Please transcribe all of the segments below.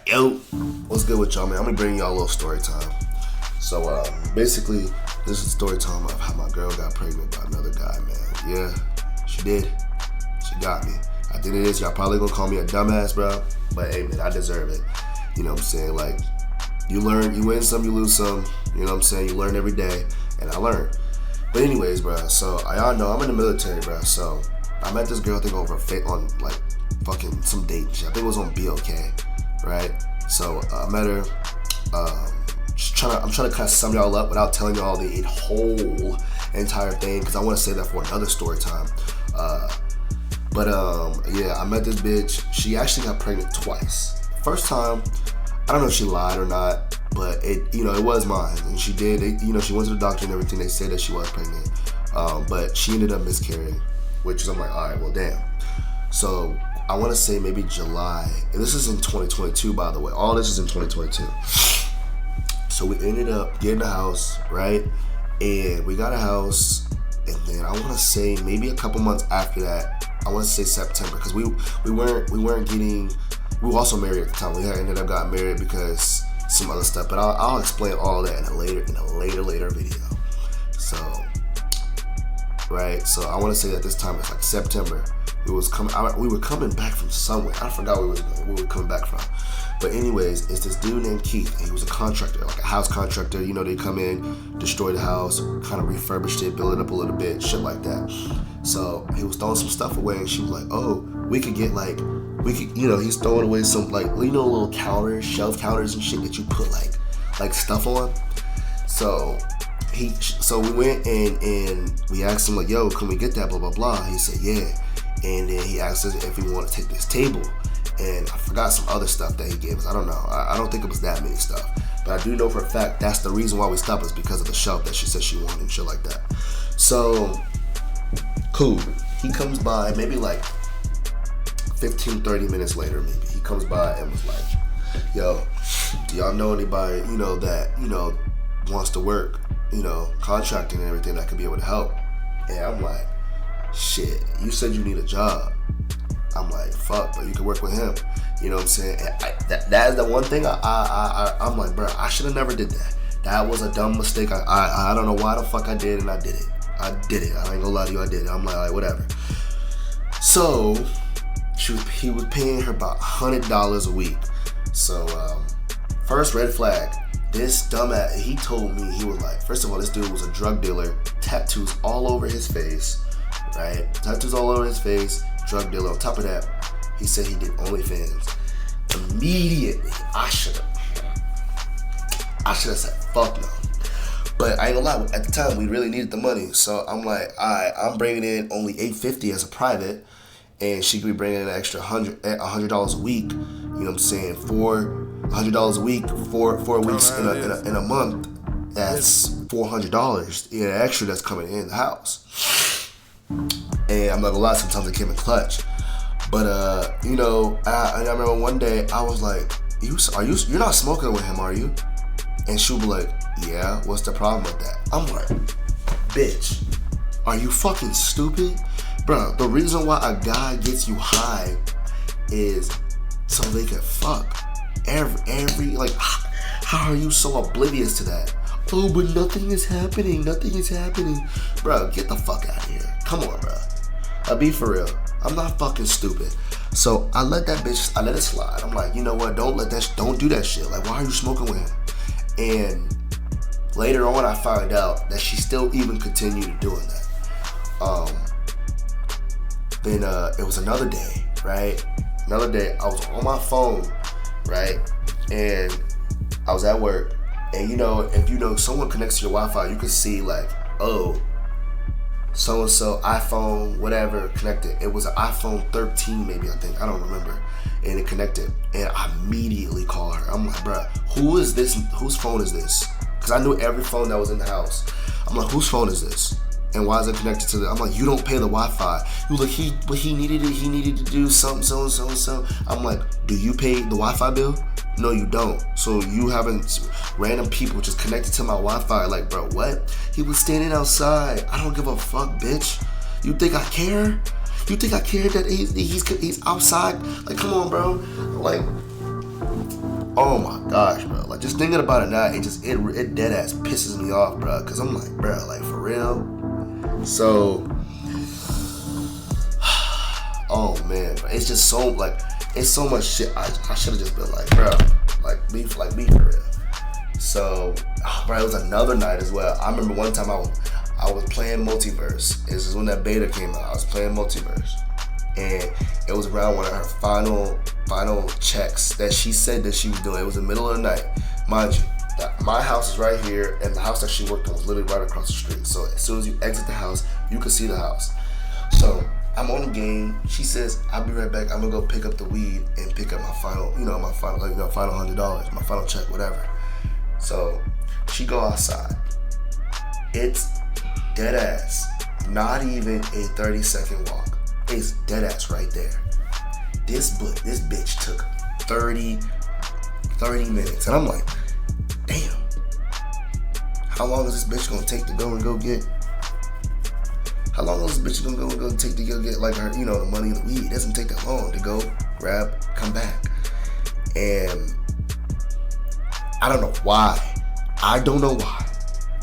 Yo, what's good with y'all, man? I'm gonna bring y'all a little story time. So, basically, this is story time of how my girl got pregnant by another guy, man. Yeah, she did. She got me. I think it is. Y'all probably gonna call me a dumbass, bro. But hey, man, I deserve it. You know what I'm saying? Like, you learn, you win some, you lose some. You know what I'm saying? You learn every day, and I learned. But anyways, bro. So y'all know I'm in the military, bro. So I met this girl, I think on like fucking some date. I think it was on BLK. Right? So I met her. I'm trying to kind of sum y'all up without telling y'all the whole entire thing because I want to say that for another story time. Yeah, I met this bitch. She actually got pregnant twice. First time, I don't know if she lied or not, but it was mine, and she did. She went to the doctor and everything. They said that she was pregnant, but she ended up miscarrying, which I'm like, all right, well, damn. So I want to say maybe July, and this is in 2022, by the way. All this is in 2022. So we ended up getting a house, right? And we got a house, and then I want to say maybe a couple months after that, I want to say September, because we weren't getting. We were also married at the time. We had ended up got married because some other stuff, but I'll explain all that in a later video. So, right. So I want to say that this time it's like September. We were coming back from somewhere. I forgot where we were coming back from. But anyways, it's this dude named Keith, and he was a contractor, like a house contractor. You know, they come in, destroy the house, kind of refurbish it, build it up a little bit, shit like that. So he was throwing some stuff away, and she was like, "Oh, he's throwing away some little counters, shelf counters and shit that you put like stuff on." So we went and we asked him like, "Yo, can we get that?" Blah blah blah. He said, "Yeah." And then he asked us if we want to take this table. And I forgot some other stuff that he gave us. I don't know. I don't think it was that many stuff. But I do know for a fact that's the reason why we stopped is because of the shelf that she said she wanted and shit like that. So, cool. He comes by maybe like 15, 30 minutes later maybe. He comes by and was like, "Yo, do y'all know anybody, that, wants to work, contracting and everything that could be able to help?" And I'm like, "Shit, you said you need a job." I'm like, "Fuck, but you can work with him." You know what I'm saying? And that is the one thing I'm like, bro, I should have never did that. That was a dumb mistake. I don't know why the fuck I did, and I did it. I ain't gonna lie to you, I did it. I'm like, all right, whatever. So he was paying her about $100 a week. So first red flag. This dumbass, he told me, he was like, first of all, this dude was a drug dealer, tattoos all over his face, right? Tattoos all over his face, drug dealer. On top of that, he said he did OnlyFans. Immediately, I should have said fuck no. But I ain't gonna lie, at the time we really needed the money, so I'm like, alright, I'm bringing in only $850 as a private, and she could be bringing in an extra $100 a week. You know what I'm saying? $100 a week for 4 weeks in a month. That's $400. Yeah, extra that's coming in the house. And I'm not gonna lie, sometimes it came in clutch. But I remember one day I was like, you're not smoking with him, are you? And she'll be like, "Yeah, what's the problem with that?" I'm like, "Bitch, are you fucking stupid?" Bro, the reason why a guy gets you high is so they can fuck. How are you so oblivious to that? "Oh, but nothing is happening. Bro, get the fuck out of here. Come on, bro. I'll be for real. I'm not fucking stupid. So I let it slide. I'm like, you know what? Don't do that shit. Like, why are you smoking with him? And later on, I found out that she still even continued doing that. Then it was another day, right? Another day, I was on my phone, right? And I was at work. And if someone connects to your Wi-Fi, you can see like, oh, so-and-so iPhone, whatever, connected. It was an iPhone 13 maybe, I think. I don't remember. And it connected. And I immediately called her. I'm like, bro, who is this? Whose phone is this? Because I knew every phone that was in the house. I'm like, whose phone is this? And why is it connected to I'm like, you don't pay the Wi-Fi. He was like, he needed to do something, so. I'm like, do you pay the Wi-Fi bill? No, you don't. So you having random people just connected to my Wi-Fi. Like, bro, what? He was standing outside. I don't give a fuck, bitch. You think I care? You think I care that he's outside? Like, come on, bro. Like, Oh my gosh, bro. Like, just thinking about it now, it dead ass pisses me off, bro. Cause I'm like, bro, like, for real. So, oh man, bro. It's just so, like, it's so much shit. I should have just been like, bro, like me for real. So, bro, it was another night as well. I remember one time I was playing Multiverse. This is when that beta came out. I was playing Multiverse, and it was around one of her final checks that she said that she was doing. It was the middle of the night, mind you. My house is right here, and the house that she worked on was literally right across the street. So as soon as you exit the house, you can see the house. So I'm on the game. She says, "I'll be right back. I'm gonna go pick up the weed and pick up my final $100, my final check, whatever." So she go outside. It's dead ass, not even a 30-second walk. It's dead ass right there. This bitch took 30 minutes, and I'm like, damn. How long is this bitch gonna take to go and go get? How long is this bitch gonna go take to go get, like, her, the money and the weed? It doesn't take that long to go grab, come back. And I don't know why.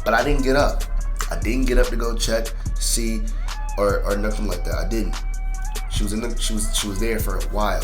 But I didn't get up. I didn't get up to go check, see, or nothing like that. I didn't. She was there for a while.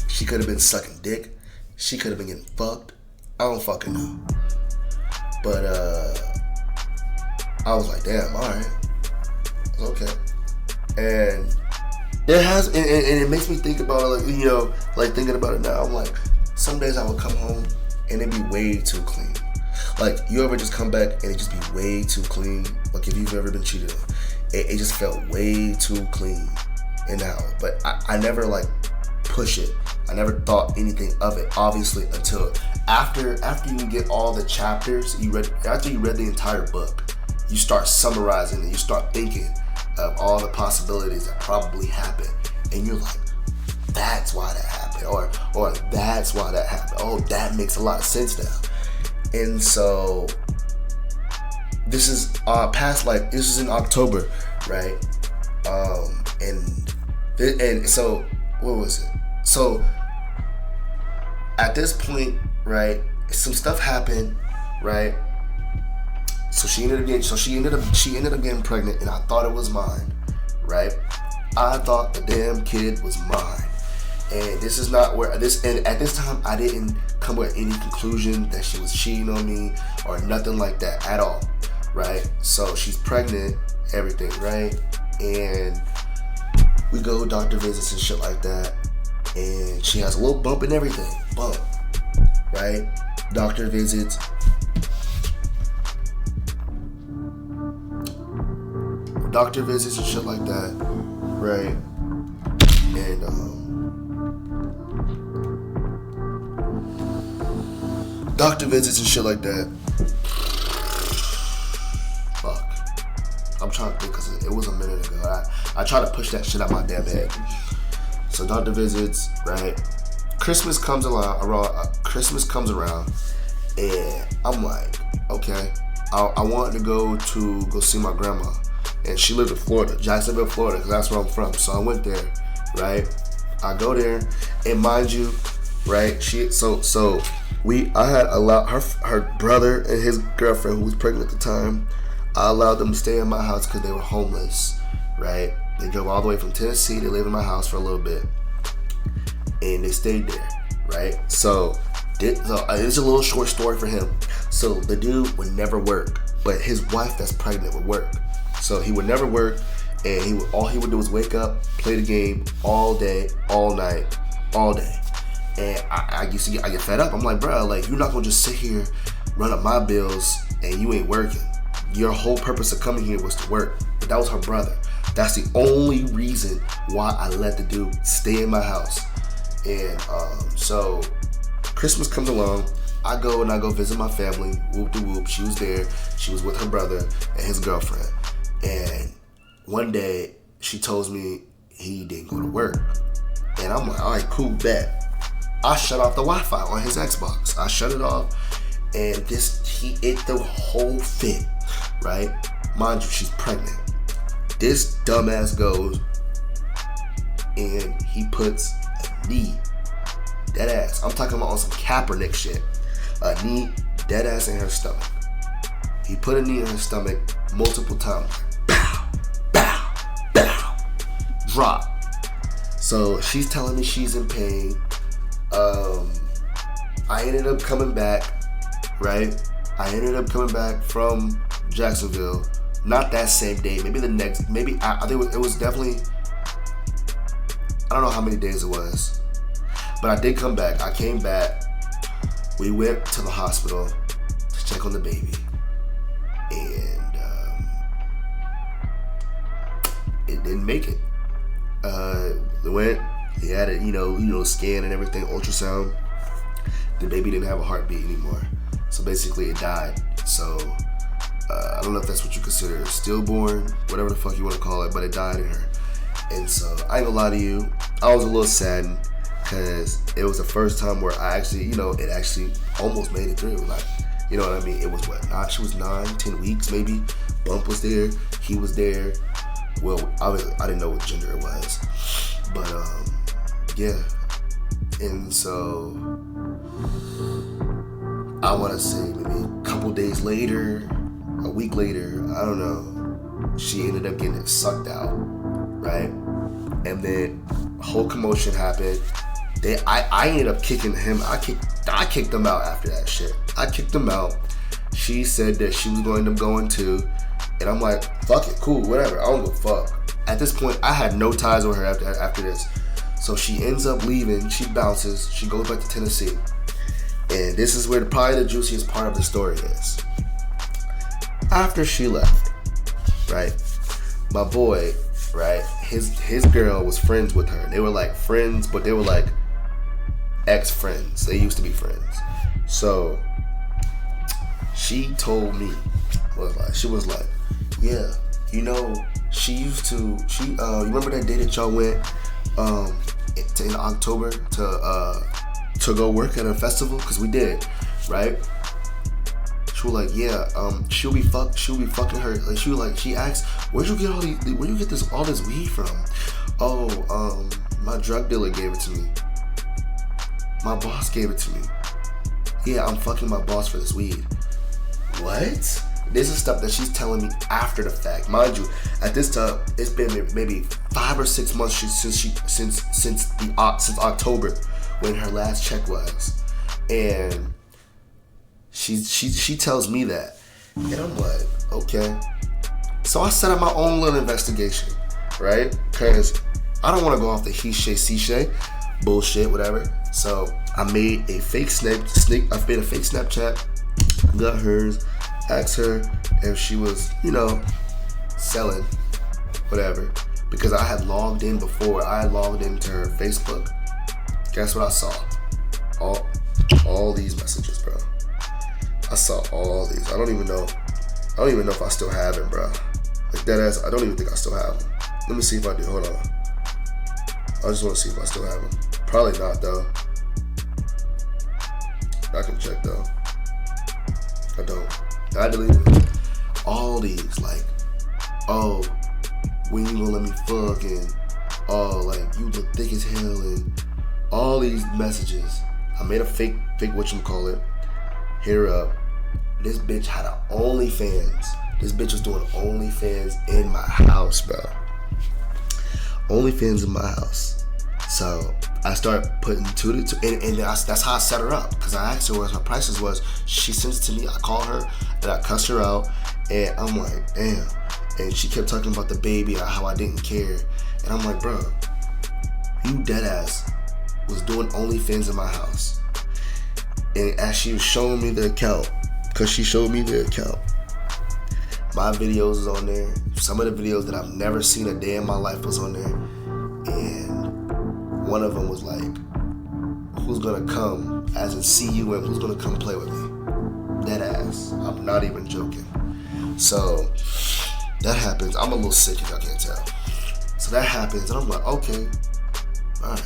She could have been sucking dick. She could have been getting fucked. I don't fucking know. But I was like, damn, alright. Okay. And it makes me think about it, like thinking about it now. I'm like, some days I would come home and it'd be way too clean. Like, you ever just come back and it just be way too clean? Like, if you've ever been cheated on, it just felt way too clean in the house. But I never, like, push it. I never thought anything of it, obviously, until after you get all the chapters, after you read the entire book, you start summarizing and you start thinking of all the possibilities that probably happened. And you're like, that's why that happened. Or that's why that happened. Oh, that makes a lot of sense now. And so this is this is in October, right? And so what was it? So at this point, right, some stuff happened, right? So she ended up getting pregnant, and I thought it was mine, right? I thought the damn kid was mine. And this is not where this, and at this time I didn't come with any conclusion that she was cheating on me or nothing like that at all, right? So she's pregnant, everything, right? And we go doctor visits and shit like that, and she has a little bump and everything, right? Doctor visits, and shit like that, right? And doctor visits and shit like that. Fuck. I'm trying to think because it was a minute ago. I try to push that shit out my damn head. So doctor visits, right? Christmas comes around, and I'm like, okay. I wanted to go see my grandma, and she lived in Florida, Jacksonville, Florida, because that's where I'm from. So I went there, right? I go there, and mind you, right? I had allowed her brother and his girlfriend, who was pregnant at the time, I allowed them to stay in my house because they were homeless, right? They drove all the way from Tennessee. They lived in my house for a little bit, and they stayed there, right? So it's a little short story for him. So the dude would never work, but his wife that's pregnant would work. So he would never work, and all he would do was wake up, play the game all day, all night, all day. And I get fed up. I'm like, bro, like, you're not gonna just sit here, run up my bills, and you ain't working. Your whole purpose of coming here was to work. But that was her brother. That's the only reason why I let the dude stay in my house. And so Christmas comes along. I go visit my family. Whoop de whoop. She was there. She was with her brother and his girlfriend. And one day she tells me he didn't go to work. And I'm like, all right, cool, bet. I shut off the Wi-Fi on his Xbox. I shut it off, and he ate the whole fit, right? Mind you, she's pregnant. This dumbass goes and he puts a knee Dead ass. I'm talking about on some Kaepernick shit. A knee dead ass in her stomach. He put a knee in her stomach multiple times. Bow, bow, bow. Drop. So she's telling me she's in pain. I ended up coming back, right? I ended up coming back from Jacksonville. Not that same day, maybe the next, maybe I think it was definitely, I don't know how many days it was, but I did come back. I came back. We went to the hospital to check on the baby, and it didn't make it. They went. They had a scan and everything, ultrasound. The baby didn't have a heartbeat anymore, so basically it died. So I don't know if that's what you consider stillborn, whatever the fuck you want to call it, but it died in her. And so I ain't gonna lie to you, I was a little saddened because it was the first time where I actually, it actually almost made it through. Like, you know what I mean? It was she was 9-10 weeks maybe. Bump was there, he was there. Well, obviously I didn't know what gender it was, but yeah. And so I want to say maybe a couple days later, a week later, I don't know, she ended up getting it sucked out, right? And then a whole commotion happened. I ended up kicking him. I kicked him out after that shit. I kicked him out. She said that she was going to end up going too. And I'm like, fuck it, cool, whatever. I don't give a fuck. At this point, I had no ties with her after this. So she ends up leaving. She bounces. She goes back to Tennessee. And this is where probably the juiciest part of the story is. After she left, right, my boy, right, his girl was friends with her. They were like friends, but they were like ex-friends. They used to be friends. So she told me, she was like, yeah, she used to, you remember that day that y'all went in October to go work at a festival? Cause we did, right? She was like, yeah, she'll be fucking her. Like, she asked, where'd you get all this weed from? Oh, my drug dealer gave it to me. My boss gave it to me. Yeah, I'm fucking my boss for this weed. What? This is stuff that she's telling me after the fact. Mind you, at this time, it's been maybe 5 or 6 months since October, when her last check was, and she tells me that, and I'm like, okay. So I set up my own little investigation, right? Because I don't want to go off the he shay, she shay bullshit, whatever. So I made a fake Snapchat, got hers, asked her if she was, selling, whatever. Because I had logged in before. I had logged into her Facebook. Guess what I saw? All these messages, bro. I saw all these. I don't even know if I still have them, bro. Like, that ass, I don't even think I still have them. Let me see if I do. Hold on. I just want to see if I still have them. Probably not, though. I can check, though. I don't. I deleted all these, like, oh, when you gonna let me fuck, and oh, like, you look thick as hell, and all these messages. I made a fake whatchamacallit. Hit her up. This bitch had an OnlyFans. This bitch was doing OnlyFans in my house, bro. OnlyFans in my house. So I started putting two to two, and that's how I set her up. Because I asked her what her prices was. She sends it to me. I call her and I cuss her out, and I'm like, damn. And she kept talking about the baby or how I didn't care, and I'm like, bro, you dead ass was doing OnlyFans in my house. And as she was showing me the account, because she showed me the account, my videos is on there. Some of the videos that I've never seen a day in my life was on there. And one of them was like, who's gonna come, as in see you, and who's gonna come play with me? Dead ass. I'm not even joking. So that happens. I'm a little sick if y'all can't tell. So that happens, and I'm like, okay, alright.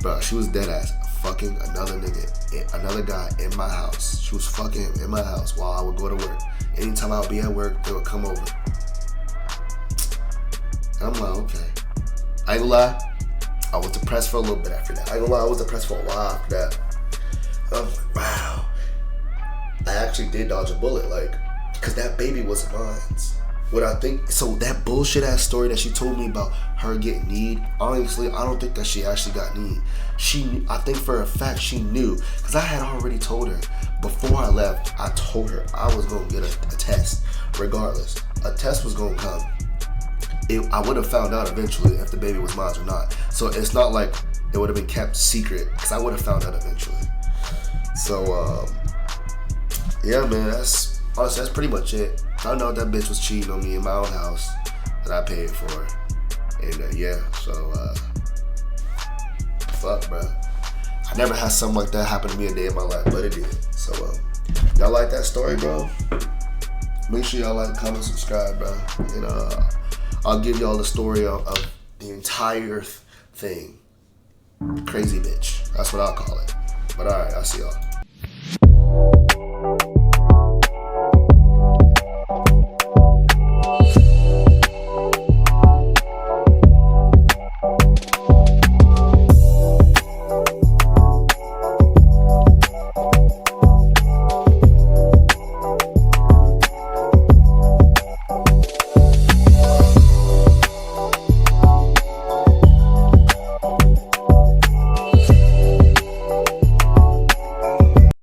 Bro, she was dead ass fucking another guy in my house. She was fucking him in my house while I would go to work. Anytime I would be at work, they would come over. And I'm like, okay. I ain't gonna lie, I was depressed for a little bit after that. I ain't gonna lie, I was depressed for a while after that. I was like, wow, I actually did dodge a bullet, like, cause that baby wasn't mine. What I think, so that bullshit ass story that she told me about her getting need, honestly, I don't think that she actually got need. I think for a fact she knew, cause I had already told her before I left. I told her I was gonna get a test, regardless. A test was gonna come. I would have found out eventually if the baby was mine or not. So it's not like it would have been kept secret, because I would have found out eventually. So, yeah, man, honestly, that's pretty much it. Found out that bitch was cheating on me in my own house that I paid for. And, yeah, so, fuck, bro. I never had something like that happen to me a day in my life, but it did. So, y'all like that story, bro? Make sure y'all like, comment, subscribe, bro. And, I'll give y'all the story of the entire thing. Crazy bitch. That's what I'll call it. But alright, I'll see y'all.